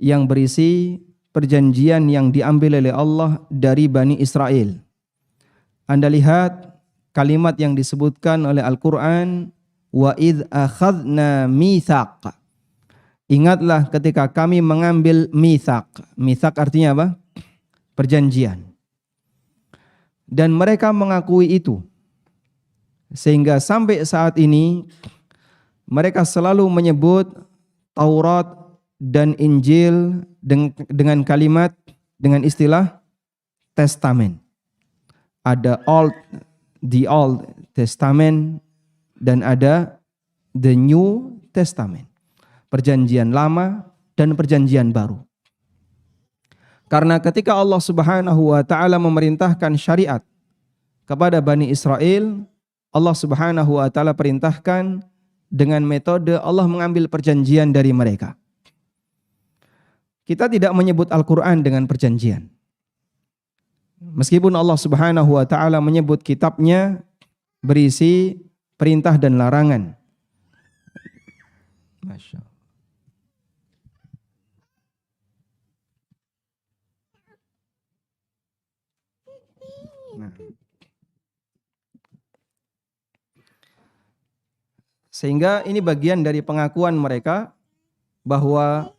yang berisi perjanjian yang diambil oleh Allah dari Bani Israel. Anda lihat kalimat yang disebutkan oleh Al-Quran, wa idh akhadna mitsaq. Ingatlah ketika kami mengambil mitsaq. Mitsaq artinya apa? Perjanjian. Dan mereka mengakui itu. Sehingga sampai saat ini mereka selalu menyebut Taurat dan Injil dengan kalimat, dengan istilah testamen. Ada the Old Testament dan ada the New Testament. Perjanjian lama dan perjanjian baru. Karena ketika Allah Subhanahu wa taala memerintahkan syariat kepada Bani Israel, Allah Subhanahu wa taala perintahkan dengan metode Allah mengambil perjanjian dari mereka. Kita tidak menyebut Al-Quran dengan perjanjian. Meskipun Allah Subhanahu wa taala menyebut kitabnya berisi perintah dan larangan. Masya Allah. Nah. Sehingga ini bagian dari pengakuan mereka bahwa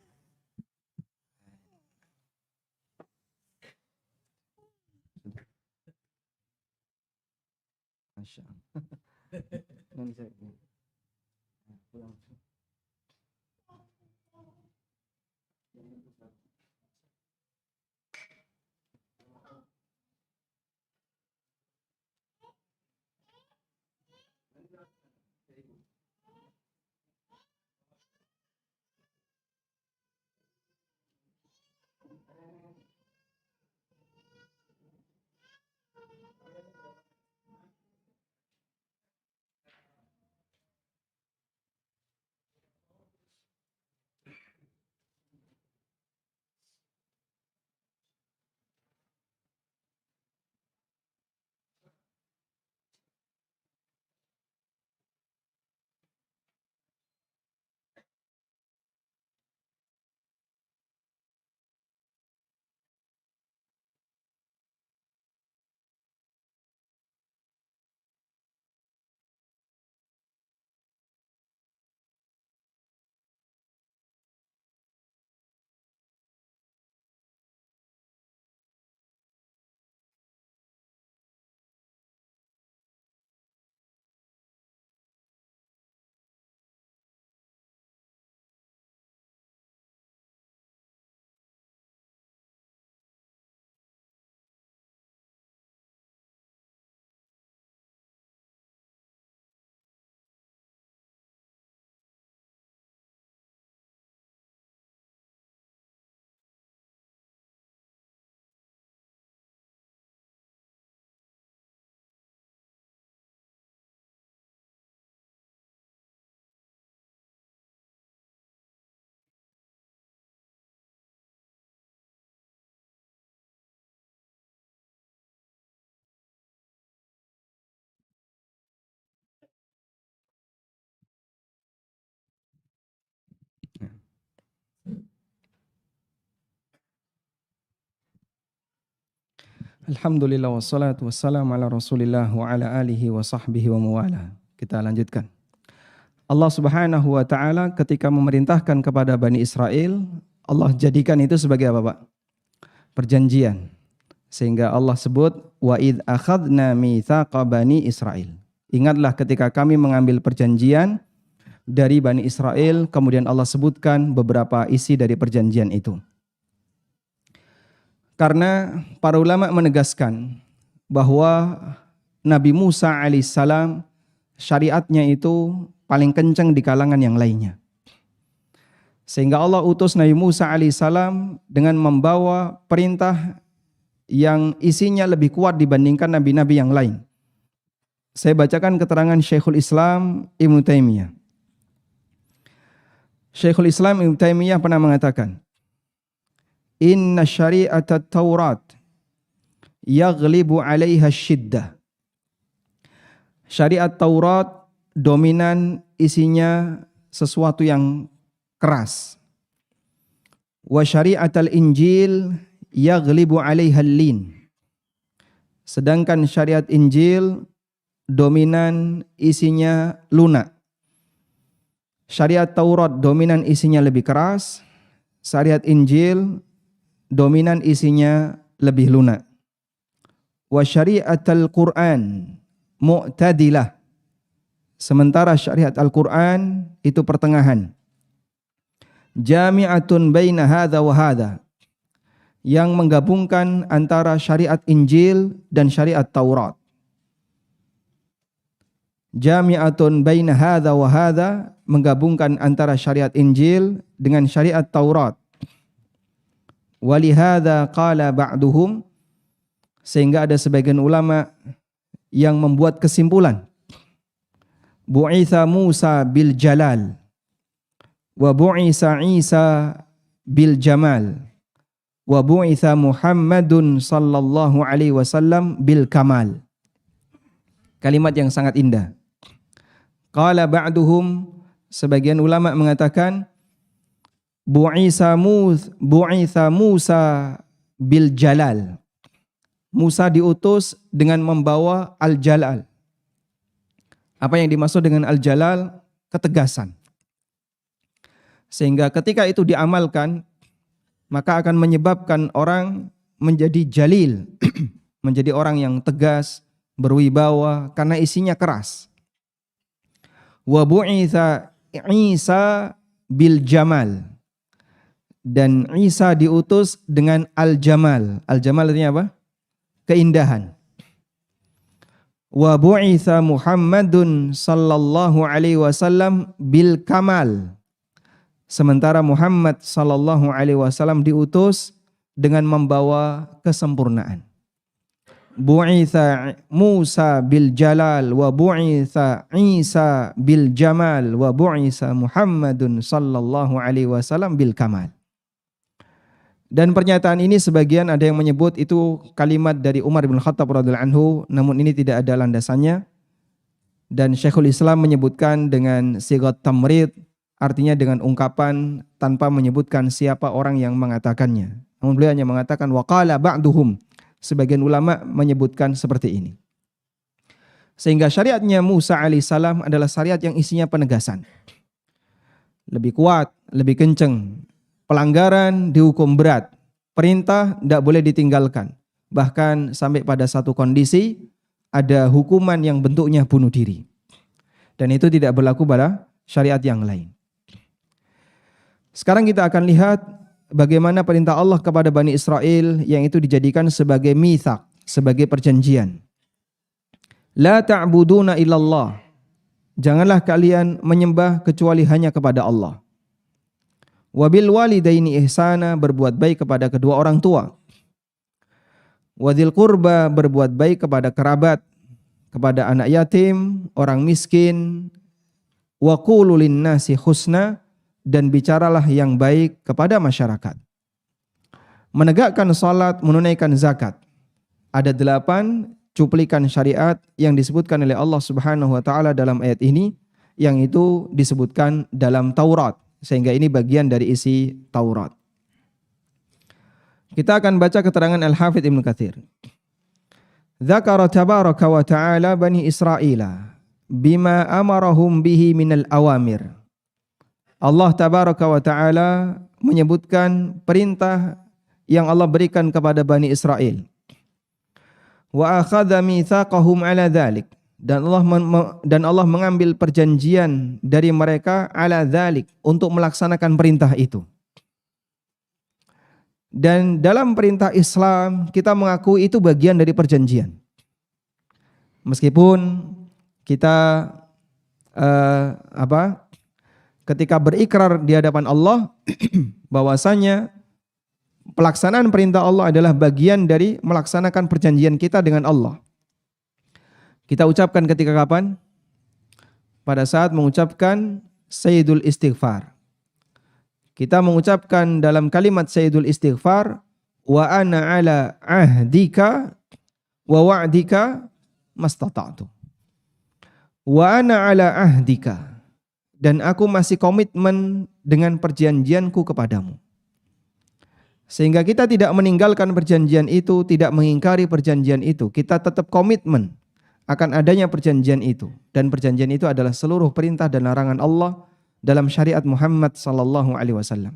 Alhamdulillah wassalatu wassalamu ala Rasulillah wa ala alihi wa sahbihi wa mawala. Kita lanjutkan. Allah Subhanahu wa taala ketika memerintahkan kepada Bani Israel, Allah jadikan itu sebagai apa, Pak? Perjanjian. Sehingga Allah sebut wa id akhadna mitsaqa bani Israil. Ingatlah ketika kami mengambil perjanjian dari Bani Israel, kemudian Allah sebutkan beberapa isi dari perjanjian itu. Karena para ulama menegaskan bahwa Nabi Musa alaihissalam syariatnya itu paling kencang di kalangan yang lainnya. Sehingga Allah utus Nabi Musa alaihissalam dengan membawa perintah yang isinya lebih kuat dibandingkan nabi-nabi yang lain. Saya bacakan keterangan Syekhul Islam Ibnu Taimiyah. Syekhul Islam Ibnu Taimiyah pernah mengatakan, Inna syari'at Taurat yaghlibu 'alaiha syiddah. Syariat Taurat dominan isinya sesuatu yang keras. Wa syari'atal Injil yaghlibu 'alaiha al-lin. Sedangkan syariat Injil dominan isinya lunak. Syariat Taurat dominan isinya lebih keras. Syariat Injil dominan isinya lebih lunak. Wa syari'atul Qur'an mu'tadilah. Sementara syariat Al-Qur'an itu pertengahan. Jami'atun baina hadza wa hadza. Yang menggabungkan antara syariat Injil dan syariat Taurat. Jami'atun baina hadza wa hadza, menggabungkan antara syariat Injil dengan syariat Taurat. Walihadza qala ba'duhum, sehingga ada sebagian ulama yang membuat kesimpulan. Bu'itsa Musa bil jalal wa bu'itsa Isa bil jamal wa bu'itsa Muhammadun sallallahu alaihi wasallam bil kamal. Kalimat yang sangat indah. Qala ba'duhum, sebagian ulama mengatakan bu'itsa Musa bil jalal. Musa diutus dengan membawa al-jalal. Apa yang dimaksud dengan al-jalal? Ketegasan. Sehingga ketika itu diamalkan, maka akan menyebabkan orang menjadi jalil, menjadi orang yang tegas, berwibawa, karena isinya keras. Wa bu'itsa Isa bil jamal. Dan Isa diutus dengan al-jamal. Al-jamal artinya apa? Keindahan. Wa bu'itsa Muhammadun sallallahu alaihi wasallam bil kamal. Sementara Muhammad sallallahu alaihi wasallam diutus dengan membawa kesempurnaan. Bu'itsa Musa bil jalal wa bu'itsa Isa bil jamal wa bu'itsa Muhammadun sallallahu alaihi wasallam bil kamal. Dan pernyataan ini sebagian ada yang menyebut itu kalimat dari Umar bin Khattab radhiyallahu anhu, namun ini tidak ada landasannya. Dan Syekhul Islam menyebutkan dengan sigat tamrid, artinya dengan ungkapan tanpa menyebutkan siapa orang yang mengatakannya. Namun beliau hanya mengatakan waqala ba'duhum. Sebagian ulama menyebutkan seperti ini. Sehingga syariatnya Musa alaihissalam adalah syariat yang isinya penegasan. Lebih kuat, lebih kenceng. Pelanggaran dihukum berat. Perintah tidak boleh ditinggalkan. Bahkan sampai pada satu kondisi ada hukuman yang bentuknya bunuh diri. Dan itu tidak berlaku pada syariat yang lain. Sekarang kita akan lihat bagaimana perintah Allah kepada Bani Israel yang itu dijadikan sebagai mitsaq, sebagai perjanjian. La ta'buduna illallah. Janganlah kalian menyembah kecuali hanya kepada Allah. Wabil walidaini ihsana, berbuat baik kepada kedua orang tua. Wadil qurba, berbuat baik kepada kerabat, kepada anak yatim, orang miskin. Wa qulu linnasi husna, dan bicaralah yang baik kepada masyarakat. Menegakkan salat, menunaikan zakat. Ada 8 cuplikan syariat yang disebutkan oleh Allah Subhanahu wa taala dalam ayat ini, yang itu disebutkan dalam Taurat. Sehingga ini bagian dari isi Taurat. Kita akan baca keterangan Al-Hafidz Ibnu Katsir. Dzakara tabaraka wa ta'ala Bani Israila bima amarahum bihi minal awamir. Allah tabaraka wa ta'ala menyebutkan perintah yang Allah berikan kepada Bani Israel. Wa akhadha mitsaqahum ala dzalik. Dan Allah mengambil perjanjian dari mereka ala dzalik, untuk melaksanakan perintah itu. Dan dalam perintah Islam kita mengakui itu bagian dari perjanjian. Meskipun kita ketika berikrar di hadapan Allah bahwasanya pelaksanaan perintah Allah adalah bagian dari melaksanakan perjanjian kita dengan Allah. Kita ucapkan ketika kapan? Pada saat mengucapkan Sayyidul Istighfar. Kita mengucapkan dalam kalimat Sayyidul Istighfar, wa ana ala ahdika wa wa'dika mastata'tu. Wa ana ala ahdika, dan aku masih komitmen dengan perjanjianku kepadamu. Sehingga kita tidak meninggalkan perjanjian itu, tidak mengingkari perjanjian itu. Kita tetap komitmen akan adanya perjanjian itu. Dan perjanjian itu adalah seluruh perintah dan larangan Allah dalam syariat Muhammad sallallahu alaihi wasallam.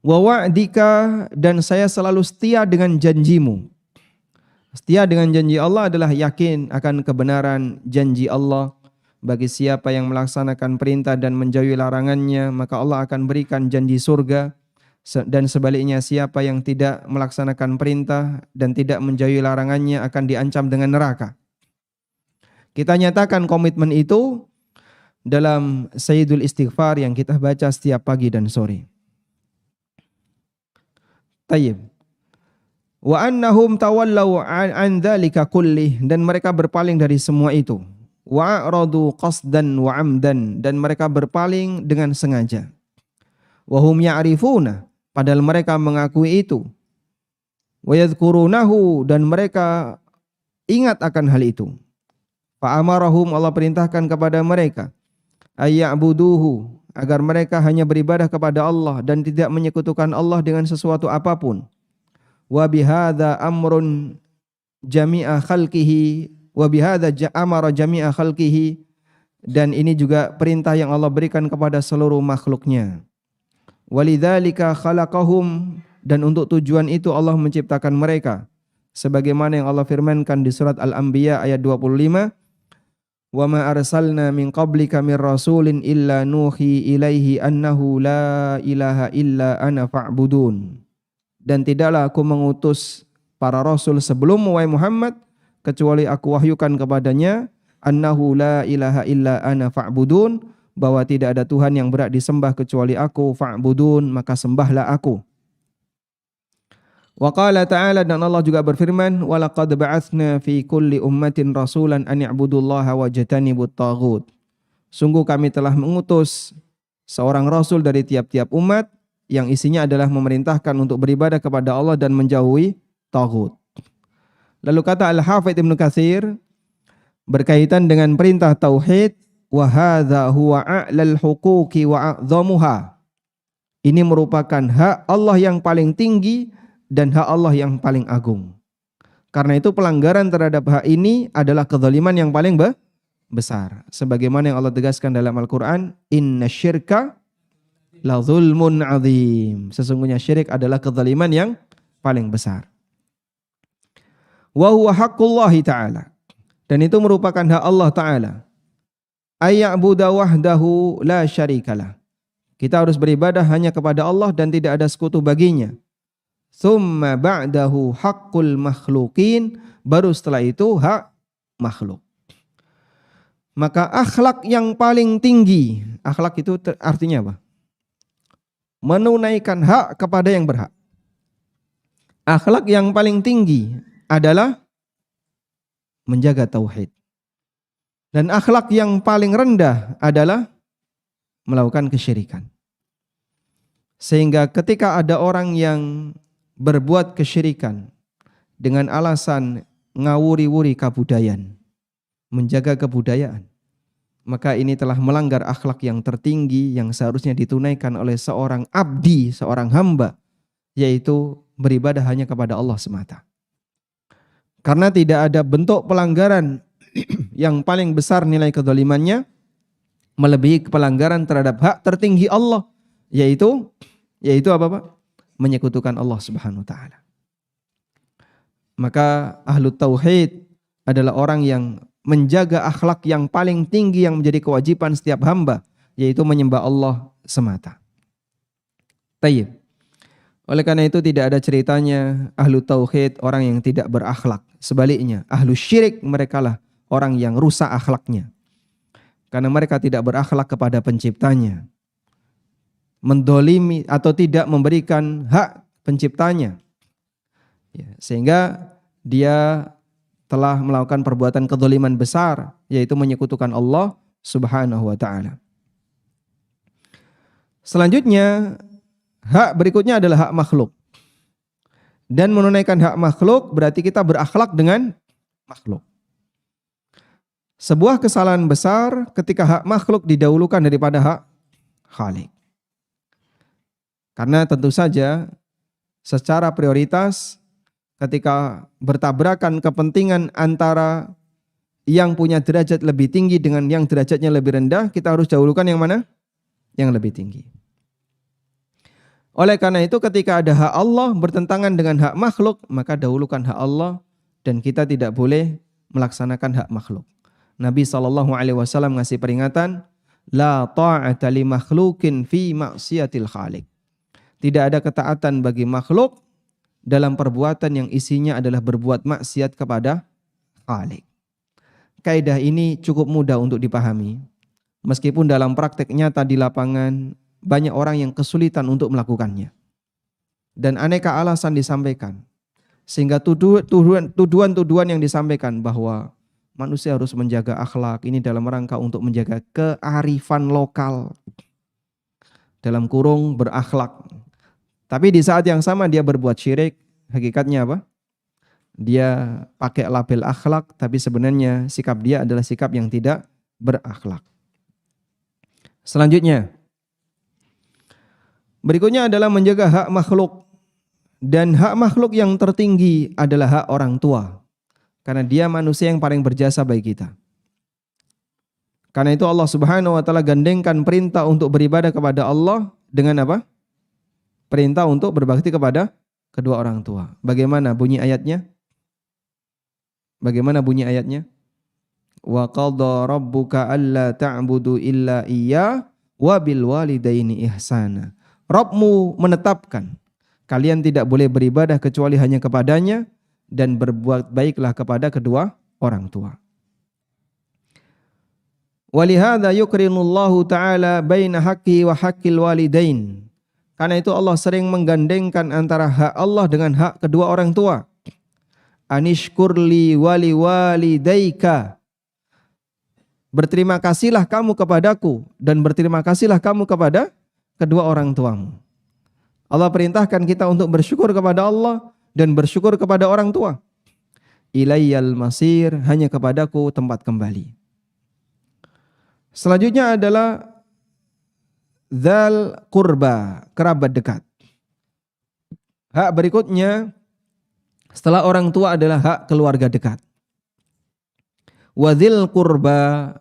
Wa wa'dika, dan saya selalu setia dengan janjimu. Setia dengan janji Allah adalah yakin akan kebenaran janji Allah. Bagi siapa yang melaksanakan perintah dan menjauhi larangannya, maka Allah akan berikan janji surga. Dan sebaliknya siapa yang tidak melaksanakan perintah dan tidak menjauhi larangannya akan diancam dengan neraka. Kita nyatakan komitmen itu dalam Sayyidul Istighfar yang kita baca setiap pagi dan sore. Tayyib. Wa annahum tawallaw an dzalika kullih, dan mereka berpaling dari semua itu. Wa a'radu qasdan wa amdan, dan mereka berpaling dengan sengaja. Wa hum ya'rifuna, padahal mereka mengakui itu. Wa yadhkurunahu, dan mereka ingat akan hal itu. Fa amarahum, Allah perintahkan kepada mereka ayya'buduhu, agar mereka hanya beribadah kepada Allah dan tidak menyekutukan Allah dengan sesuatu apapun. Wa bihadza amrun jami'a khalqihi, wa bihadza amara jami'a khalqihi, dan ini juga perintah yang Allah berikan kepada seluruh makhluknya. Walidzalika khalaqahum, dan untuk tujuan itu Allah menciptakan mereka. Sebagaimana yang Allah firmankan di surat Al-Anbiya ayat 25, wa ma arsalna min qablika min rasulin illa nuhi ilaihi annahu la ilaha illa ana fa'budun. Dan tidaklah aku mengutus para rasul sebelummu wahai Muhammad kecuali aku wahyukan kepadanya annahu la ilaha illa ana fa'budun, bahwa tidak ada Tuhan yang berhak disembah kecuali aku, fa'budun, maka sembahlah aku. Wa qala ta'ala, dan Allah juga berfirman, wa laqad ba'atsna fi kulli ummatin rasulan an i'budullaha wajtanibut taghut. Sungguh kami telah mengutus seorang rasul dari tiap-tiap umat yang isinya adalah memerintahkan untuk beribadah kepada Allah dan menjauhi taghut. Lalu kata Al-Hafidz Ibnu Katsir berkaitan dengan perintah tauhid, wa hadza huwa a'lal huquqi wa a'dhamuha. Ini merupakan hak Allah yang paling tinggi dan hak Allah yang paling agung. Karena itu pelanggaran terhadap hak ini adalah kezaliman yang paling besar. Sebagaimana yang Allah tegaskan dalam Al-Quran, inna syirka la zulmun azim. Sesungguhnya syirik adalah kezaliman yang paling besar. Wa huwa haqqullahi ta'ala. Dan itu merupakan hak Allah Ta'ala. Ayya'buda wahdahu la syarikalah. Kita harus beribadah hanya kepada Allah dan tidak ada sekutu baginya. Thumma ba'dahu haqqul makhluqin. Baru setelah itu hak makhluk. Maka akhlak yang paling tinggi. Akhlak itu artinya apa? Menunaikan hak kepada yang berhak. Akhlak yang paling tinggi adalah menjaga tauhid. Dan akhlak yang paling rendah adalah melakukan kesyirikan. Sehingga ketika ada orang yang berbuat kesyirikan dengan alasan ngawuri-wuri kebudayaan, menjaga kebudayaan, maka ini telah melanggar akhlak yang tertinggi yang seharusnya ditunaikan oleh seorang abdi, seorang hamba, yaitu beribadah hanya kepada Allah semata. Karena tidak ada bentuk pelanggaran yang paling besar nilai kezalimannya melebihi pelanggaran terhadap hak tertinggi Allah, yaitu apa Pak? Menyekutukan Allah Subhanahu wa taala. Maka ahlu tauhid adalah orang yang menjaga akhlak yang paling tinggi yang menjadi kewajiban setiap hamba, yaitu menyembah Allah semata. Tayyib. Oleh karena itu tidak ada ceritanya ahlu tauhid orang yang tidak berakhlak. Sebaliknya, ahlu syirik merekalah orang yang rusak akhlaknya. Karena mereka tidak berakhlak kepada penciptanya. Mendolimi atau tidak memberikan hak penciptanya. Sehingga dia telah melakukan perbuatan kedzaliman besar, yaitu menyekutukan Allah Subhanahu wa taala. Selanjutnya, hak berikutnya adalah hak makhluk. Dan menunaikan hak makhluk berarti kita berakhlak dengan makhluk. Sebuah kesalahan besar ketika hak makhluk didahulukan daripada hak Khalik. Karena tentu saja secara prioritas ketika bertabrakan kepentingan antara yang punya derajat lebih tinggi dengan yang derajatnya lebih rendah, kita harus dahulukan yang mana? Yang lebih tinggi. Oleh karena itu ketika ada hak Allah bertentangan dengan hak makhluk, maka dahulukan hak Allah dan kita tidak boleh melaksanakan hak makhluk. Nabi SAW ngasih peringatan, la ta'ata li makhlukin fi maksiatil khaliq. Tidak ada ketaatan bagi makhluk dalam perbuatan yang isinya adalah berbuat maksiat kepada Khalik. Kaidah ini cukup mudah untuk dipahami. Meskipun dalam praktek nyata di lapangan banyak orang yang kesulitan untuk melakukannya. Dan aneka alasan disampaikan. Sehingga tuduhan-tuduhan yang disampaikan bahwa manusia harus menjaga akhlak ini dalam rangka untuk menjaga kearifan lokal. Dalam kurung berakhlak. Tapi di saat yang sama dia berbuat syirik, hakikatnya apa? Dia pakai label akhlak, tapi sebenarnya sikap dia adalah sikap yang tidak berakhlak. Selanjutnya, berikutnya adalah menjaga hak makhluk. Dan hak makhluk yang tertinggi adalah hak orang tua. Karena dia manusia yang paling berjasa bagi kita. Karena itu Allah Subhanahu wa taala gandengkan perintah untuk beribadah kepada Allah dengan apa? Perintah untuk berbakti kepada kedua orang tua. Bagaimana bunyi ayatnya? Bagaimana bunyi ayatnya? Wa qadha rabbuka alla ta'budu illa iyyah wa bil walidaini ihsana. Rabbmu menetapkan kalian tidak boleh beribadah kecuali hanya kepadanya dan berbuat baiklah kepada kedua orang tua. Walihada yukrinullahu ta'ala baina haqqi wa haqqil walidain. Karena itu Allah sering menggandengkan antara hak Allah dengan hak kedua orang tua. Anishkurli wali walidaika. Berterima kasihlah kamu kepadaku dan berterima kasihlah kamu kepada kedua orang tuamu. Allah perintahkan kita untuk bersyukur kepada Allah dan bersyukur kepada orang tua. Ilayyal masir, hanya kepadaku tempat kembali. Selanjutnya adalah dzal qurba, kerabat dekat. Hak berikutnya setelah orang tua adalah hak keluarga dekat. Wadzil qurba,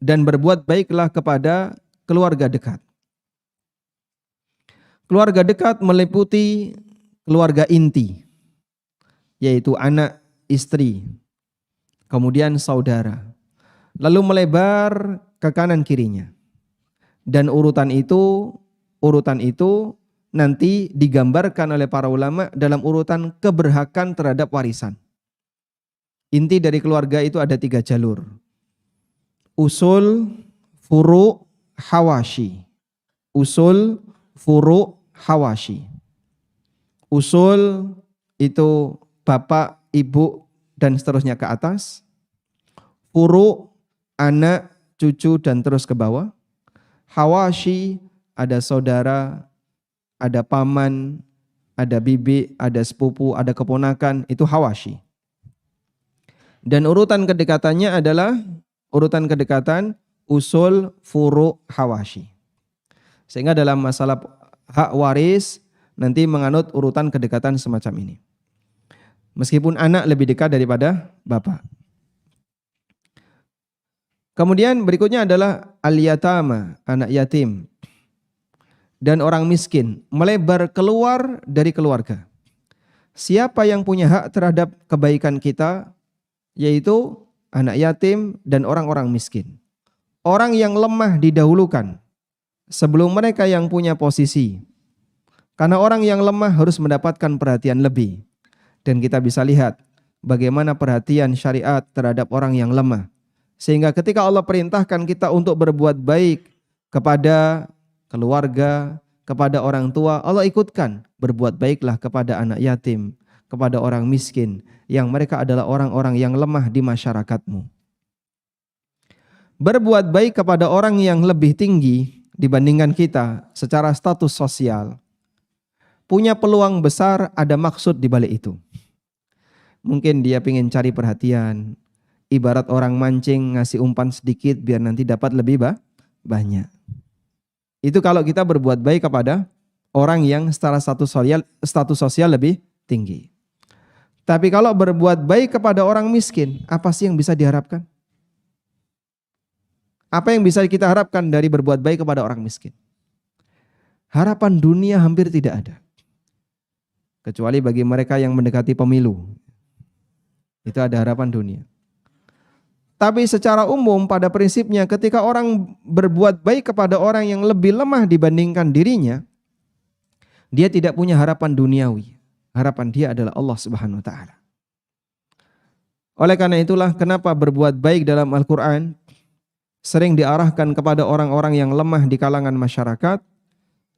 dan berbuat baiklah kepada keluarga dekat. Keluarga dekat meliputi keluarga inti, yaitu anak, istri, kemudian saudara. Lalu melebar ke kanan kirinya. Dan urutan itu nanti digambarkan oleh para ulama dalam urutan keberhakan terhadap warisan. Inti dari keluarga itu ada 3 jalur. Usul, furu, hawashi. Usul, furu, hawashi. Usul itu bapak, ibu, dan seterusnya ke atas. Furu, anak, cucu, dan terus ke bawah. Hawashi, ada saudara, ada paman, ada bibi, ada sepupu, ada keponakan, itu hawashi. Dan urutan kedekatannya adalah urutan kedekatan usul, furu, hawashi. Sehingga dalam masalah hak waris nanti menganut urutan kedekatan semacam ini. Meskipun anak lebih dekat daripada bapak. Kemudian berikutnya adalah al-yatama, anak yatim. Dan orang miskin, melebar keluar dari keluarga. Siapa yang punya hak terhadap kebaikan kita, yaitu anak yatim dan orang-orang miskin. Orang yang lemah didahulukan sebelum mereka yang punya posisi. Karena orang yang lemah harus mendapatkan perhatian lebih. Dan kita bisa lihat bagaimana perhatian syariat terhadap orang yang lemah. Sehingga ketika Allah perintahkan kita untuk berbuat baik kepada keluarga, kepada orang tua, Allah ikutkan berbuat baiklah kepada anak yatim, kepada orang miskin, yang mereka adalah orang-orang yang lemah di masyarakatmu. Berbuat baik kepada orang yang lebih tinggi dibandingkan kita secara status sosial, punya peluang besar, ada maksud di balik itu. Mungkin dia ingin cari perhatian, ibarat orang mancing ngasih umpan sedikit biar nanti dapat lebih banyak. Itu kalau kita berbuat baik kepada orang yang secara status sosial lebih tinggi. Tapi kalau berbuat baik kepada orang miskin, apa sih yang bisa diharapkan? Apa yang bisa kita harapkan dari berbuat baik kepada orang miskin? Harapan dunia hampir tidak ada. Kecuali bagi mereka yang mendekati pemilu. Itu ada harapan dunia. Tapi secara umum pada prinsipnya ketika orang berbuat baik kepada orang yang lebih lemah dibandingkan dirinya, dia tidak punya harapan duniawi. Harapan dia adalah Allah Subhanahu wa taala. Oleh karena itulah kenapa berbuat baik dalam Al-Qur'an sering diarahkan kepada orang-orang yang lemah di kalangan masyarakat,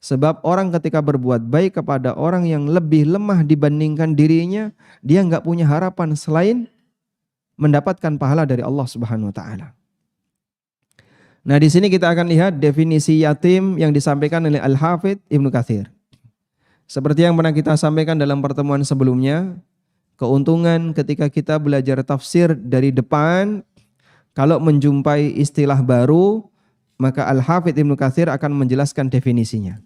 sebab orang ketika berbuat baik kepada orang yang lebih lemah dibandingkan dirinya, dia enggak punya harapan selain mendapatkan pahala dari Allah Subhanahu wa taala. Nah, di sini kita akan lihat definisi yatim yang disampaikan oleh Al-Hafidz Ibnu Katsir. Seperti yang pernah kita sampaikan dalam pertemuan sebelumnya, keuntungan ketika kita belajar tafsir dari depan, kalau menjumpai istilah baru, maka Al-Hafidz Ibnu Katsir akan menjelaskan definisinya.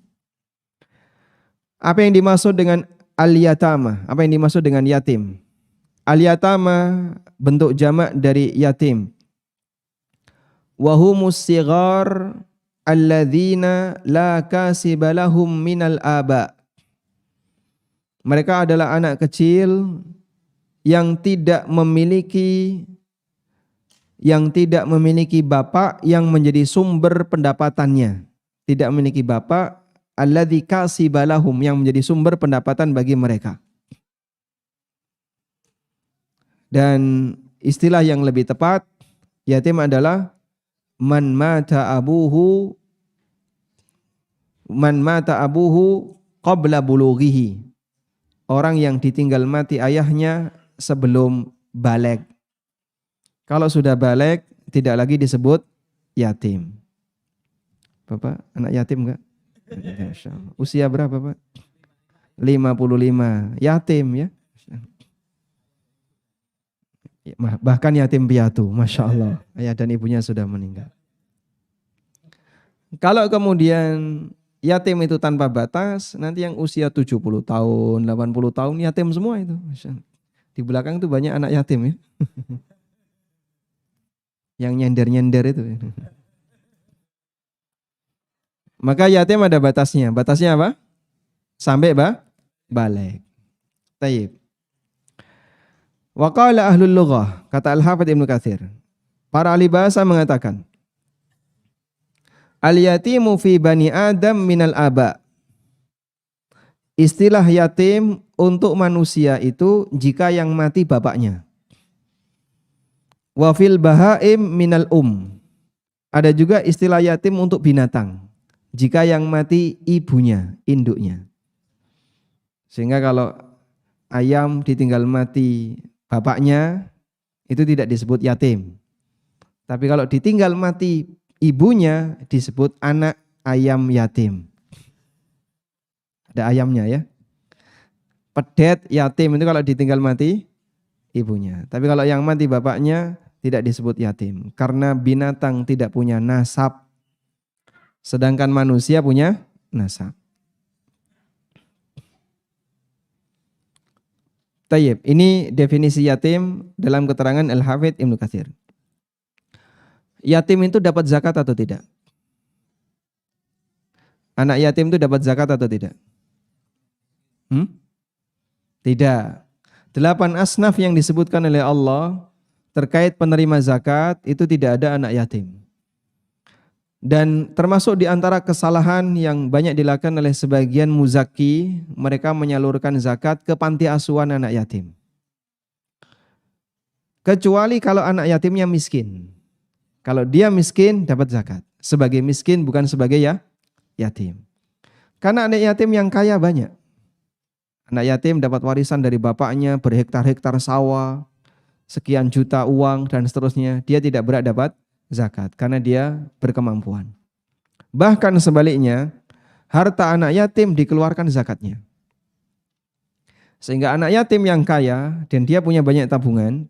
Apa yang dimaksud dengan al-yatama? Apa yang dimaksud dengan yatim? Al-yatama bentuk jamak dari yatim. Wa humus sighar alladzina la kasiba lahum minal aba. Mereka adalah anak kecil yang tidak memiliki bapak yang menjadi sumber pendapatannya. Tidak memiliki bapak alladzi kasiba lahum yang menjadi sumber pendapatan bagi mereka. Dan istilah yang lebih tepat, yatim adalah man mata abuhu qabla bulughihi. Orang yang ditinggal mati ayahnya sebelum baligh. Kalau sudah baligh tidak lagi disebut yatim. Bapak anak yatim enggak? Usia berapa, Pak? 55. Yatim ya. Bahkan yatim piatu, Masya Allah. Ayah dan ibunya sudah meninggal. Kalau kemudian yatim itu tanpa batas, nanti yang usia 70 tahun, 80 tahun yatim semua itu. Di belakang itu banyak anak yatim ya. Yang nyender-nyender itu. Maka yatim ada batasnya. Batasnya apa? Sampai baligh. Tayyib. Wa qala ahlul lughah, kata Al-Hafidz Ibnu Katsir. Para ahli bahasa mengatakan, al-yatimu fi bani Adam minal aba. Istilah yatim untuk manusia itu jika yang mati bapaknya. Wa fil bahaim minal Ada juga istilah yatim untuk binatang. Jika yang mati ibunya, induknya. Sehingga kalau ayam ditinggal mati bapaknya, itu tidak disebut yatim. Tapi kalau ditinggal mati ibunya, disebut anak ayam yatim. Ada ayamnya ya. Pedet yatim itu kalau ditinggal mati ibunya. Tapi kalau yang mati bapaknya tidak disebut yatim. Karena binatang tidak punya nasab. Sedangkan manusia punya nasab. Tayyib, ini definisi yatim dalam keterangan Al-Hafidz Ibnu Katsir. Yatim itu dapat zakat atau tidak? Anak yatim itu dapat zakat atau tidak? Tidak. 8 asnaf yang disebutkan oleh Allah terkait penerima zakat itu tidak ada anak yatim. Dan termasuk di antara kesalahan yang banyak dilakukan oleh sebagian muzaki, mereka menyalurkan zakat ke panti asuhan anak yatim. Kecuali kalau anak yatimnya miskin. Kalau dia miskin dapat zakat. Sebagai miskin bukan sebagai yatim. Karena anak yatim yang kaya banyak. Anak yatim dapat warisan dari bapaknya berhektar-hektar sawah, sekian juta uang dan seterusnya. Dia tidak berhak dapat zakat karena dia berkemampuan. Bahkan sebaliknya, harta anak yatim dikeluarkan zakatnya. Sehingga anak yatim yang kaya dan dia punya banyak tabungan,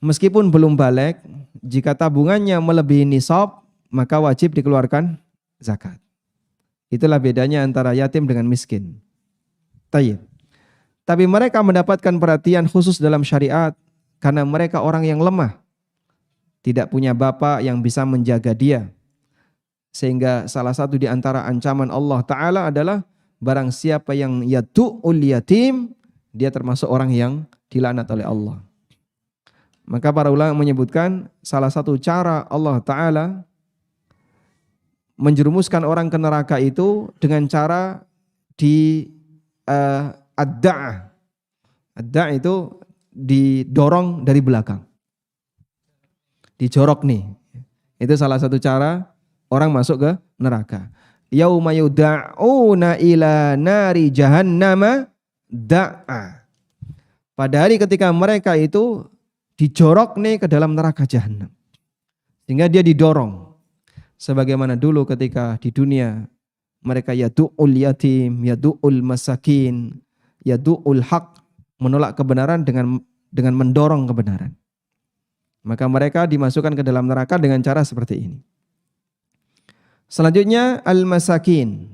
meskipun belum baligh, jika tabungannya melebihi nisab, maka wajib dikeluarkan zakat. Itulah bedanya antara yatim dengan miskin. Tayyib. Tapi mereka mendapatkan perhatian khusus dalam syariat karena mereka orang yang lemah. Tidak punya bapak yang bisa menjaga dia. Sehingga salah satu di antara ancaman Allah Ta'ala adalah barang siapa yang yadu'ul yatim, dia termasuk orang yang dilaknat oleh Allah. Maka para ulama menyebutkan salah satu cara Allah Ta'ala menjerumuskan orang ke neraka itu dengan cara di ad-da'ah. Ad-da'ah itu didorong dari belakang. Dijorok nih. Itu salah satu cara orang masuk ke neraka. Yauma yuda'una ila nari jahannama da'a. Pada hari ketika mereka itu dijorok nih ke dalam neraka jahanam. Sehingga dia didorong. Sebagaimana dulu ketika di dunia mereka yadu'ul yatim, yadu'ul masakin, yadu'ul haq, menolak kebenaran dengan mendorong kebenaran. Maka mereka dimasukkan ke dalam neraka dengan cara seperti ini. Selanjutnya al-masakin.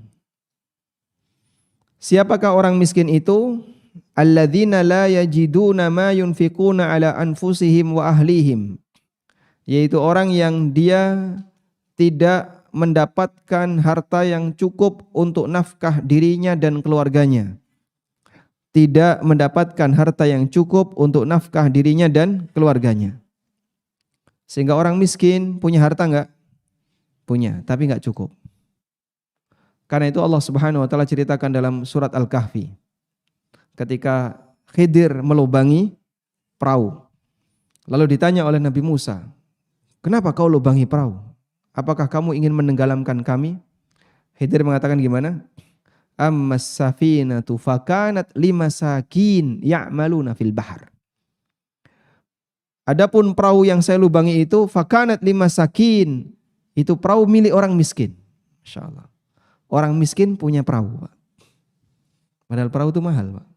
Siapakah orang miskin itu? Alladzina la yajiduna ma yunfikuna ala anfusihim wa ahlihim. Yaitu orang yang dia tidak mendapatkan harta yang cukup untuk nafkah dirinya dan keluarganya. Tidak mendapatkan harta yang cukup untuk nafkah dirinya dan keluarganya. Sehingga orang miskin punya harta enggak? Punya, tapi enggak cukup. Karena itu Allah Subhanahu wa taala ceritakan dalam surat Al-Kahfi. Ketika Khidir melubangi perahu. Lalu ditanya oleh Nabi Musa, "Kenapa kau lubangi perahu? Apakah kamu ingin menenggelamkan kami?" Khidir mengatakan gimana? Ammas safinatu fakanat limasakin ya'maluna fil bahar. Adapun perahu yang saya lubangi itu fakanat limasakin, itu perahu milik orang miskin. Masyaallah. Orang miskin punya perahu, Pak. Padahal perahu itu mahal, Pak.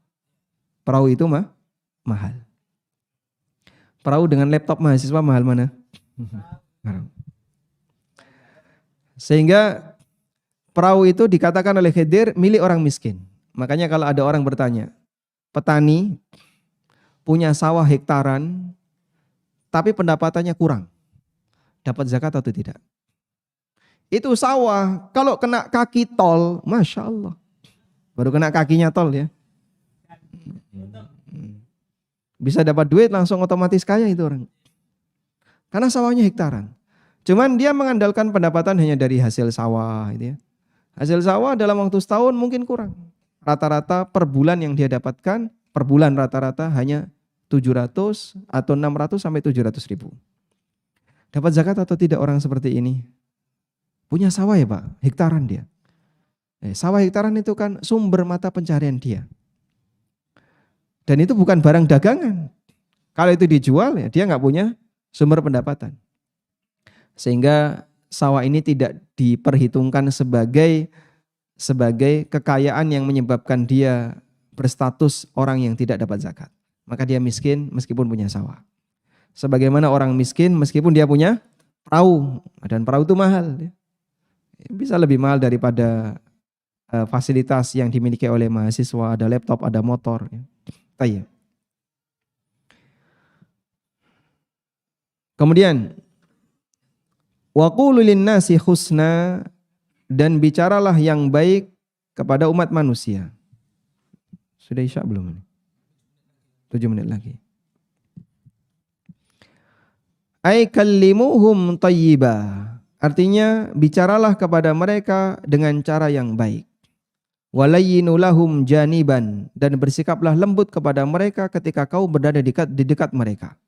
Perahu itu mahal. Perahu dengan laptop mahasiswa mahal mana? Sehingga perahu itu dikatakan oleh Khidir milik orang miskin. Makanya kalau ada orang bertanya, petani punya sawah hektaran tapi pendapatannya kurang, dapat zakat atau tidak? Itu sawah kalau kena kaki tol, Masya Allah, baru kena kakinya tol ya, bisa dapat duit langsung otomatis kaya itu orang. Karena sawahnya hektaran. Cuman dia mengandalkan pendapatan hanya dari hasil sawah gitu ya. Hasil sawah dalam waktu setahun mungkin kurang. Rata-rata per bulan yang dia dapatkan, per bulan rata-rata hanya 700 atau 600 sampai 700 ribu. Dapat zakat atau tidak orang seperti ini? Punya sawah ya Pak, hektaran dia. Sawah hektaran itu kan sumber mata pencarian dia. Dan itu bukan barang dagangan. Kalau itu dijual ya dia nggak punya sumber pendapatan. Sehingga sawah ini tidak diperhitungkan sebagai kekayaan yang menyebabkan dia berstatus orang yang tidak dapat zakat. Maka dia miskin meskipun punya sawah. Sebagaimana orang miskin meskipun dia punya perahu. Dan perahu itu mahal. Bisa lebih mahal daripada fasilitas yang dimiliki oleh mahasiswa. Ada laptop, ada motor. Tayyib. Kemudian wa qulu lin-nasi husna, dan bicaralah yang baik kepada umat manusia. Sudah isya belum ini? 7 menit lagi. Ai kallimuhum thayyiba. Artinya bicaralah kepada mereka dengan cara yang baik. Walayyinu lahum janiban, dan bersikaplah lembut kepada mereka ketika kau berada di dekat mereka.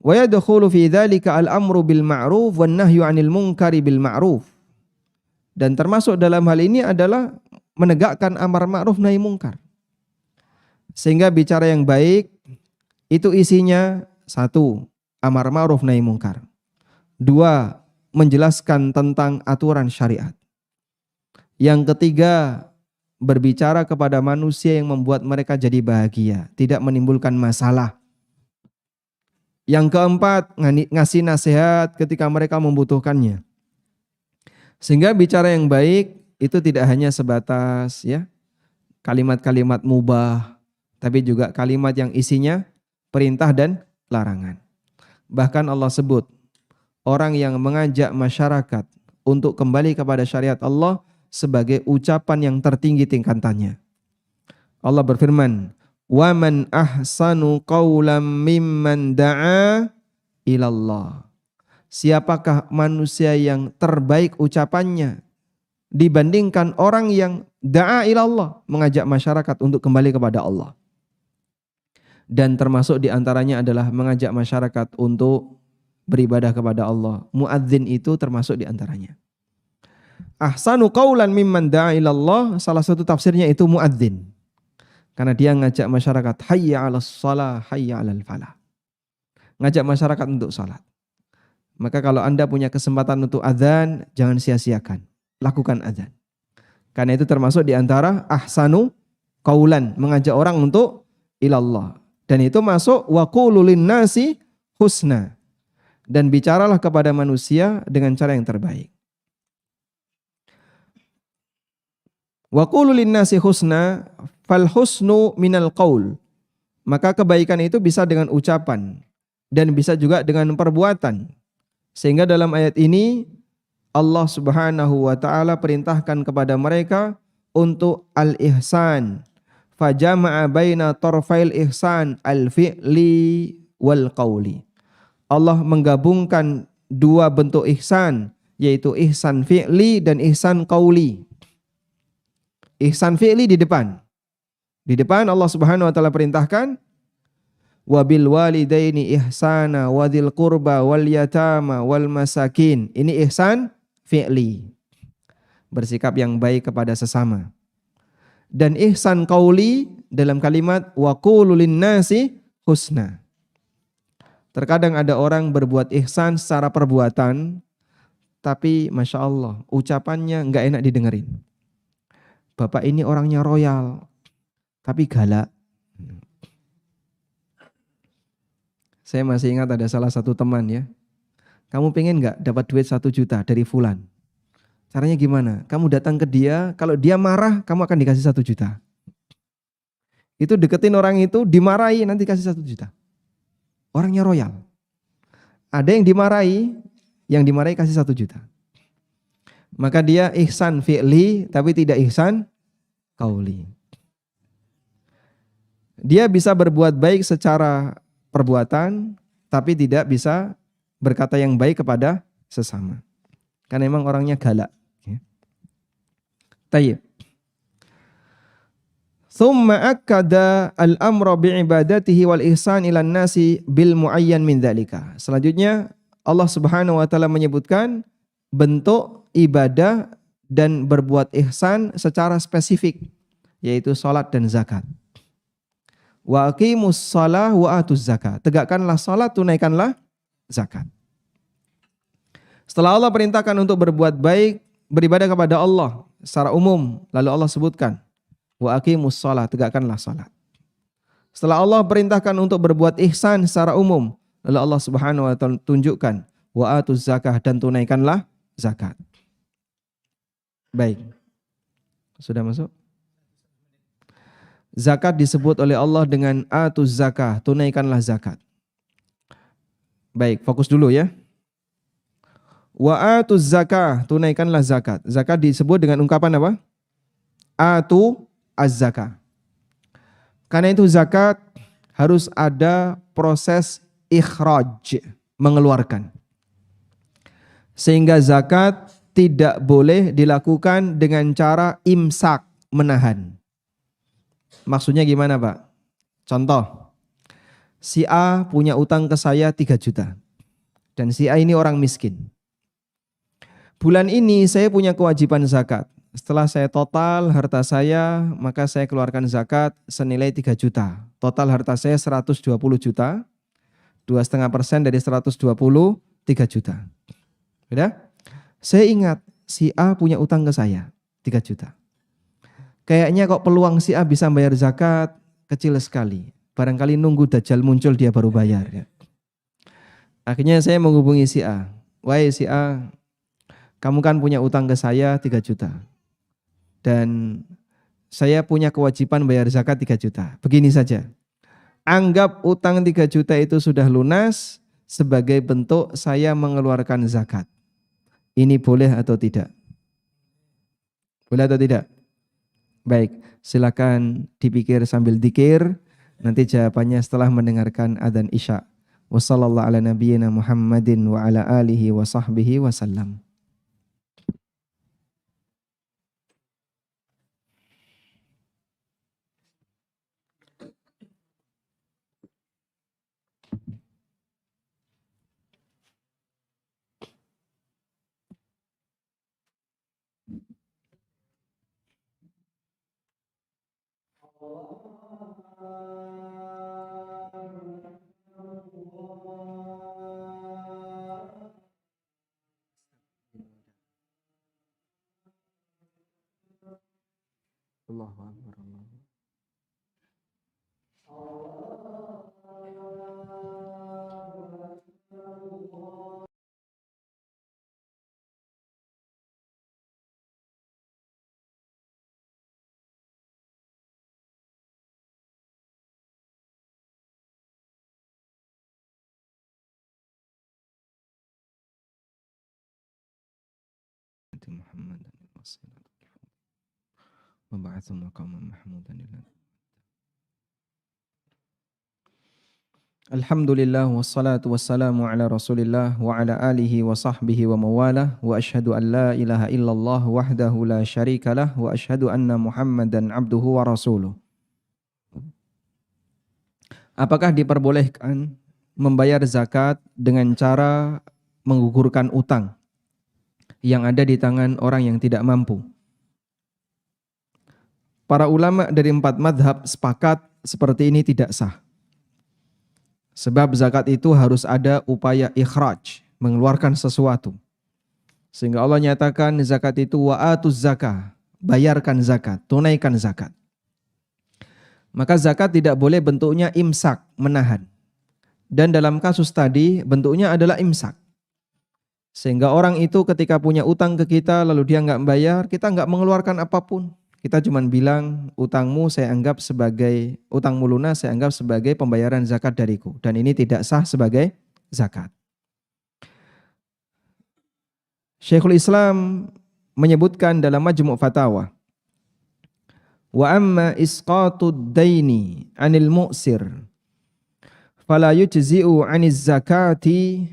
Wa yadkhulu fi dzalika al-amru bil ma'ruf wan nahyu 'anil munkari bil ma'ruf. Dan termasuk dalam hal ini adalah menegakkan amar ma'ruf nahi mungkar. Sehingga bicara yang baik itu isinya 1, amar ma'ruf nahi mungkar. 2, menjelaskan tentang aturan syariat. Yang ketiga, berbicara kepada manusia yang membuat mereka jadi bahagia, tidak menimbulkan masalah. Yang keempat, ngasih nasihat ketika mereka membutuhkannya. Sehingga bicara yang baik itu tidak hanya sebatas ya kalimat-kalimat mubah, tapi juga kalimat yang isinya perintah dan larangan. Bahkan Allah sebut orang yang mengajak masyarakat untuk kembali kepada syariat Allah sebagai ucapan yang tertinggi tingkatannya. Allah berfirman, "Wa man ahsanu qawlan mimman da'a ilallah." Siapakah manusia yang terbaik ucapannya dibandingkan orang yang da'a ilallah, mengajak masyarakat untuk kembali kepada Allah. Dan termasuk diantaranya adalah mengajak masyarakat untuk beribadah kepada Allah. Muadzin itu termasuk diantaranya. Ahsanu qawlan mimman da'a ilallah, salah satu tafsirnya itu muadzin. Karena dia ngajak masyarakat, hayya 'alas shalah, hayya 'alal falah. Ngajak masyarakat untuk salat. Maka kalau Anda punya kesempatan untuk azan, jangan sia-siakan. Lakukan azan. Karena itu termasuk diantara ahsanu qaulan, mengajak orang untuk ilallah. Dan itu masuk wa qulu linnasi husna. Dan bicaralah kepada manusia dengan cara yang terbaik. Wa qulu linnasi husna fal husnu minal qaul. Maka kebaikan itu bisa dengan ucapan dan bisa juga dengan perbuatan. Sehingga dalam ayat ini Allah Subhanahu wa taala perintahkan kepada mereka untuk al-ihsan. Fajama'a baina tarfail ihsan al-fi'li wal qawli. Allah menggabungkan dua bentuk ihsan, yaitu ihsan fi'li dan ihsan qawli. Ihsan fi'li di depan. Di depan Allah Subhanahu wa taala perintahkan wabil walidaini ihsana wadil qurba wal yatama wal masakin. Ini ihsan fi'li, bersikap yang baik kepada sesama. Dan ihsan qauli dalam kalimat wa qulu linnasi husna. Terkadang ada orang berbuat ihsan secara perbuatan, tapi Masya Allah ucapannya nggak enak didengerin. Bapak ini orangnya royal, tapi galak. Saya masih ingat ada salah satu teman ya. Kamu pengen nggak dapat duit 1 juta dari fulan? Caranya gimana? Kamu datang ke dia, kalau dia marah, kamu akan dikasih 1 juta. Itu deketin orang itu, dimarahi, nanti kasih 1 juta. Orangnya royal. Ada yang dimarahi kasih 1 juta. Maka dia ihsan fi'li, tapi tidak ihsan qauli. Dia bisa berbuat baik secara perbuatan, tapi tidak bisa berkata yang baik kepada sesama. Karena memang orangnya galak. Tayyib. Thumma akkada al-amra bi'ibadatihi wal ihsan ilan nasi bil muayyan min dzalika. Selanjutnya Allah Subhanahu wa taala menyebutkan bentuk ibadah dan berbuat ihsan secara spesifik, yaitu salat dan zakat. Wa aqimus shalah wa atuz zakat. Tegakkanlah salat, tunaikanlah zakat. Setelah Allah perintahkan untuk berbuat baik, beribadah kepada Allah secara umum, lalu Allah sebutkan wa aqimus shalah, tegakkanlah salat. Setelah Allah perintahkan untuk berbuat ihsan secara umum, lalu Allah Subhanahu wa taala tunjukkan wa atuz zakah, dan tunaikanlah zakat. Baik. Sudah masuk? Zakat disebut oleh Allah dengan atuz zakah, tunaikanlah zakat. Baik, fokus dulu ya. Wa atuz zakah, tunaikanlah zakat. Zakat disebut dengan ungkapan apa? Atu az-zakah. Karena itu zakat harus ada proses ikhraj, mengeluarkan. Sehingga zakat tidak boleh dilakukan dengan cara imsak, menahan. Maksudnya gimana Pak? Contoh, si A punya utang ke saya 3 juta. Dan si A ini orang miskin. Bulan ini saya punya kewajiban zakat. Setelah saya total harta saya, maka saya keluarkan zakat senilai 3 juta. Total harta saya 120 juta. 2,5% dari 120, 3 juta. Sudah? Saya ingat si A punya utang ke saya 3 juta. Kayaknya kok peluang si A bisa bayar zakat kecil sekali. Barangkali nunggu Dajjal muncul dia baru bayar. Ya. Akhirnya saya menghubungi si A. Wahai si A, kamu kan punya utang ke saya 3 juta. Dan saya punya kewajiban bayar zakat 3 juta. Begini saja. Anggap utang 3 juta itu sudah lunas sebagai bentuk saya mengeluarkan zakat. Ini boleh atau tidak? Boleh atau tidak? Baik, silakan dipikir sambil dzikir. Nanti jawabannya setelah mendengarkan adzan Isya. Wassallallahu ala nabiyyina Muhammadin wa ala alihi wa sahbihi wasallam. Allahu Akbar. Muhammad وبعث مقاما محمودا Alhamdulillah wassalatu wassalamu ala Rasulillah wa ala alihi wa sahbihi wa mawalah wa asyhadu an la ilaha illallah wahdahu la syarikalah wa asyhadu anna Muhammadan abduhu wa rasuluh. Apakah diperbolehkan membayar zakat dengan cara menggugurkan utang yang ada di tangan orang yang tidak mampu? Para ulama dari 4 madhab sepakat seperti ini tidak sah. Sebab zakat itu harus ada upaya ikhraj, mengeluarkan sesuatu. Sehingga Allah nyatakan zakat itu wa'atuz zakah, bayarkan zakat, tunaikan zakat. Maka zakat tidak boleh bentuknya imsak, menahan. Dan dalam kasus tadi bentuknya adalah imsak. Sehingga orang itu ketika punya utang ke kita lalu dia nggak bayar, kita nggak mengeluarkan apapun. Kita cuma bilang utangmu saya anggap sebagai utangmu lunas, saya anggap sebagai pembayaran zakat dariku. Dan ini tidak sah sebagai zakat. Syekhul Islam menyebutkan dalam Majmu' Fatawa, wa amma isqatud daini 'anil mu'sir fala yujzi'u 'aniz zakati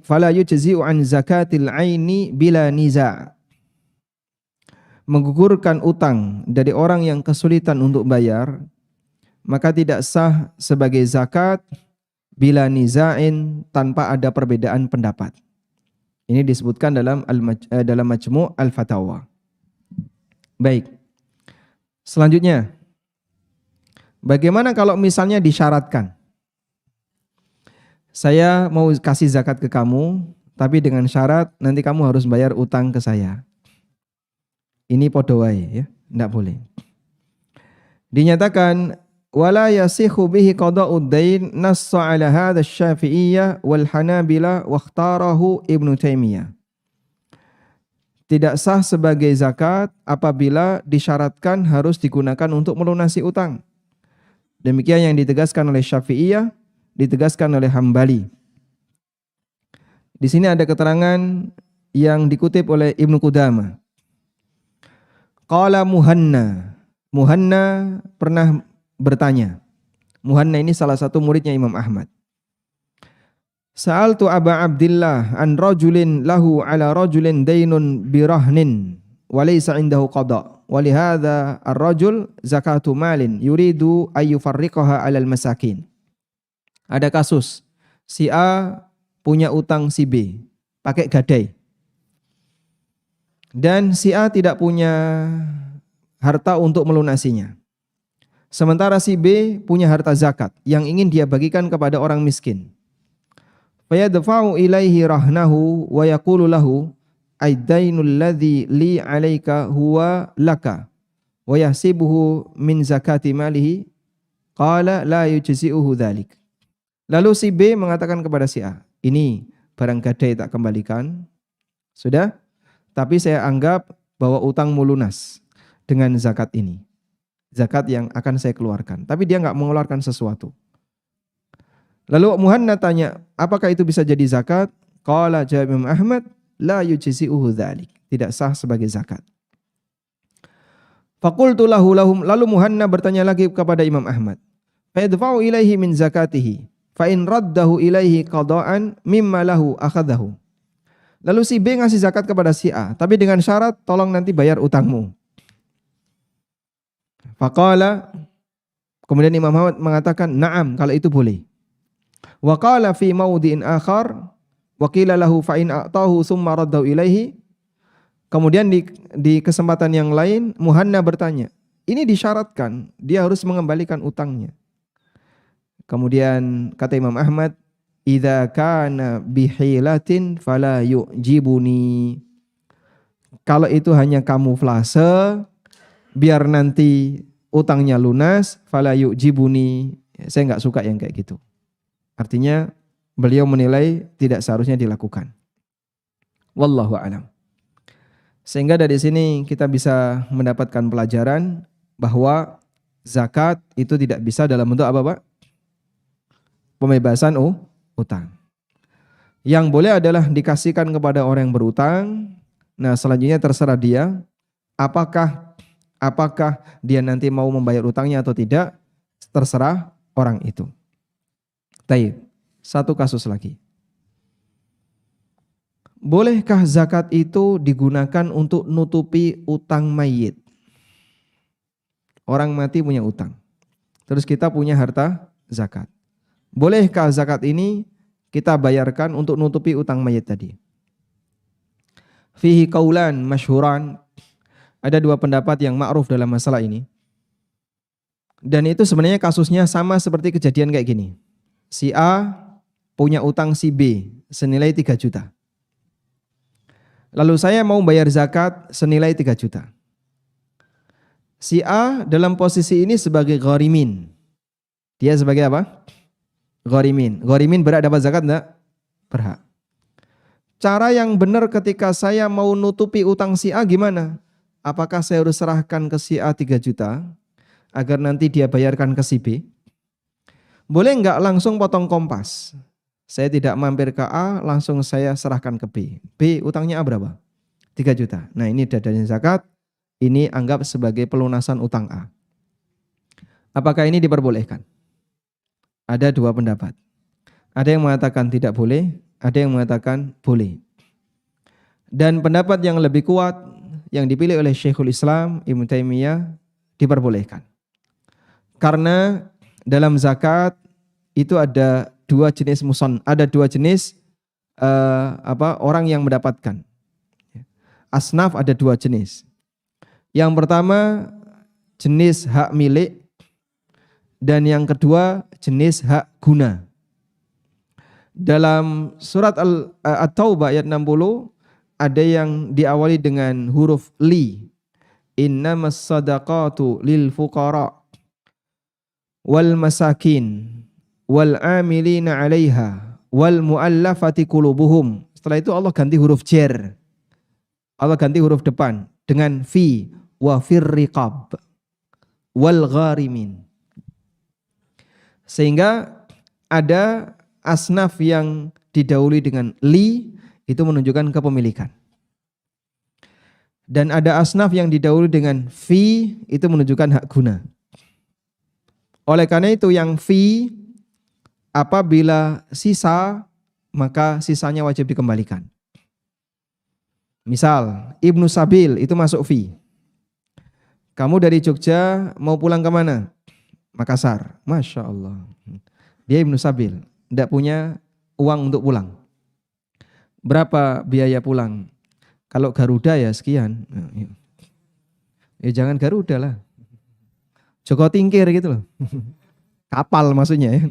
fala yujzi'u 'an zakatil 'aini bila niza'. Menggugurkan utang dari orang yang kesulitan untuk bayar, maka tidak sah sebagai zakat bila niza'in, tanpa ada perbedaan pendapat. Ini disebutkan dalam Majmu' Al-Fatawa. Baik. Selanjutnya, bagaimana kalau misalnya disyaratkan? Saya mau kasih zakat ke kamu, tapi dengan syarat nanti kamu harus bayar utang ke saya. Ini podo wae ya, enggak boleh. Dinyatakan wala yasihu bihi qada'ud dain nassa 'ala hadha asy-Syafi'iyyah wal Hanabila wa ikhtarahu Ibnu Taimiyah. Tidak sah sebagai zakat apabila disyaratkan harus digunakan untuk melunasi utang. Demikian yang ditegaskan oleh Syafi'iyah, ditegaskan oleh Hambali. Di sini ada keterangan yang dikutip oleh Ibnu Qudamah. Qala Muhanna. Muhanna pernah bertanya. Muhanna ini salah satu muridnya Imam Ahmad. Sa'altu Aba Abdillah an rajulin lahu ala rajulin dainun birahnin wa laysa indahu qada. Wa lihadza ar-rajul zakatu malin yuridu ay yufarriqaha 'alal masakin. Ada kasus si A punya utang si B pakai gadai. Dan si A tidak punya harta untuk melunasinya. Sementara si B punya harta zakat yang ingin dia bagikan kepada orang miskin. Fayadfa'u ilaihi rahnahu wa yaqulu lahu ad-dainul ladzi li 'alaika huwa laka wa yahsibuhu min zakati malihi qala la yujzi'uhu dzalik. Lalu si B mengatakan kepada si A, ini barang gadai tak kembalikan. Sudah? tapi saya anggap bahwa utangmu lunas dengan zakat ini. Zakat yang akan saya keluarkan. Tapi dia nggak mengeluarkan sesuatu. Lalu Muhanna tanya, apakah itu bisa jadi zakat? Qala jawab Imam Ahmad, la yujzi'uhu dzalik. Tidak sah sebagai zakat. Faqultu lahu lahum, lalu Muhanna bertanya lagi kepada Imam Ahmad. Fa yadfa'u ilaihi min zakatihi, fa in raddahu ilaihi qada'an mimma lahu akhadahu. Lalu si B ngasih zakat kepada si A, tapi dengan syarat tolong nanti bayar utangmu. Faqala, kemudian Imam Ahmad mengatakan, na'am, kalau itu boleh. Wa qala fi mawdi'in akhar, wa qila lahu fa in a'tahu thumma raddahu ilaihi. Kemudian di kesempatan yang lain, Muhanna bertanya, ini disyaratkan, dia harus mengembalikan utangnya. Kemudian kata Imam Ahmad, idza kana bihilatin fala yu'jibuni. Kalau itu hanya kamuflase biar nanti utangnya lunas, fala yu'jibuni. Saya enggak suka yang kayak gitu. Artinya beliau menilai tidak seharusnya dilakukan. Wallahu a'lam. Sehingga dari sini kita bisa mendapatkan pelajaran bahwa zakat itu tidak bisa dalam bentuk apa, Pak? Pembebasan utang. Yang boleh adalah dikasihkan kepada orang yang berutang. Nah, selanjutnya terserah dia apakah dia nanti mau membayar utangnya atau tidak, terserah orang itu. Baik, satu kasus lagi. Bolehkah zakat itu digunakan untuk nutupi utang mayit? Orang mati punya utang. Terus kita punya harta zakat. Bolehkah zakat ini kita bayarkan untuk nutupi utang mayit tadi? Fihi qaulan masyhuran. Ada dua pendapat yang ma'ruf dalam masalah ini. Dan itu sebenarnya kasusnya sama seperti kejadian kayak gini. Si A punya utang si B senilai 3 juta. Lalu saya mau bayar zakat senilai 3 juta. Si A dalam posisi ini sebagai gharimin. Dia sebagai apa? Gharimin. Gharimin berhak dapat zakat enggak? Berhak. Cara yang benar ketika saya mau nutupi utang si A gimana? Apakah saya harus serahkan ke si A 3 juta agar nanti dia bayarkan ke si B? Boleh enggak langsung potong kompas? Saya tidak mampir ke A, langsung saya serahkan ke B. B utangnya A berapa? 3 juta. Nah, ini dadanya zakat, ini anggap sebagai pelunasan utang A. Apakah ini diperbolehkan? Ada dua pendapat. Ada yang mengatakan tidak boleh, ada yang mengatakan boleh. Dan pendapat yang lebih kuat yang dipilih oleh Syekhul Islam Ibnu Taimiyah diperbolehkan. Karena dalam zakat itu ada dua jenis orang yang mendapatkan. Asnaf ada dua jenis. Yang pertama jenis hak milik dan yang kedua jenis hak guna. Dalam surat At-Taubah ayat 60 ada yang diawali dengan huruf li. Innamas sadaqatu lil fuqara wal masakin wal amilina 'alaiha wal muallafati qulubuhum. Setelah itu Allah ganti huruf jar. Allah ganti huruf depan dengan fi wa fir riqab wal gharimin. Sehingga ada asnaf yang didahului dengan li, itu menunjukkan kepemilikan. Dan ada asnaf yang didahului dengan fi, itu menunjukkan hak guna. Oleh karena itu yang fi apabila sisa, maka sisanya wajib dikembalikan. Misal, Ibnu Sabil itu masuk fi. Kamu dari Jogja mau pulang ke mana? Makassar. Masya Allah. Dia Ibnu Sabil, tidak punya uang untuk pulang. Berapa biaya pulang? Kalau Garuda ya sekian. Ya jangan Garuda lah. Joko Tingkir gitu loh. Kapal maksudnya ya.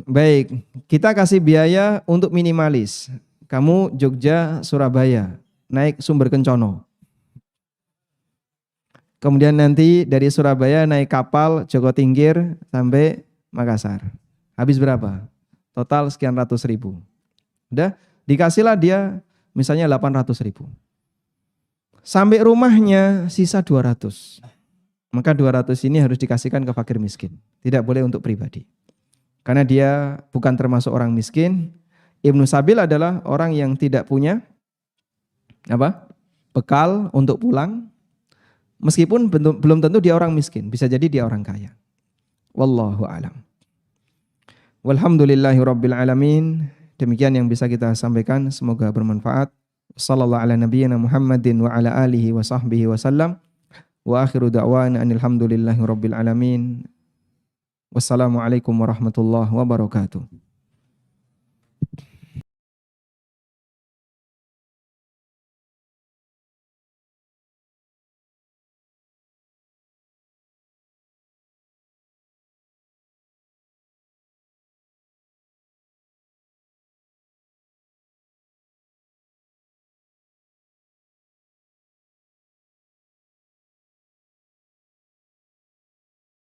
Baik, kita kasih biaya untuk minimalis. Kamu Jogja, Surabaya, naik Sumber Kencono. Kemudian nanti dari Surabaya naik kapal Joko Tingkir sampai Makassar. Habis berapa? Total sekian ratus ribu. Udah, dikasihlah dia misalnya 800.000. Sampai rumahnya sisa 200. Maka 200 ini harus dikasihkan ke fakir miskin. Tidak boleh untuk pribadi. Karena dia bukan termasuk orang miskin. Ibnu Sabil adalah orang yang tidak punya bekal untuk pulang. Meskipun belum tentu dia orang miskin. Bisa jadi dia orang kaya. Wallahu a'lam. Walhamdulillahirabbil alamin. Demikian yang bisa kita sampaikan, semoga bermanfaat. Sallallahu ala nabiyyina Muhammadin wa ala alihi wa sahbihi wasallam. Wa akhiru da'wana anil hamdulillahirabbil alamin. Wassalamualaikum warahmatullahi wabarakatuh.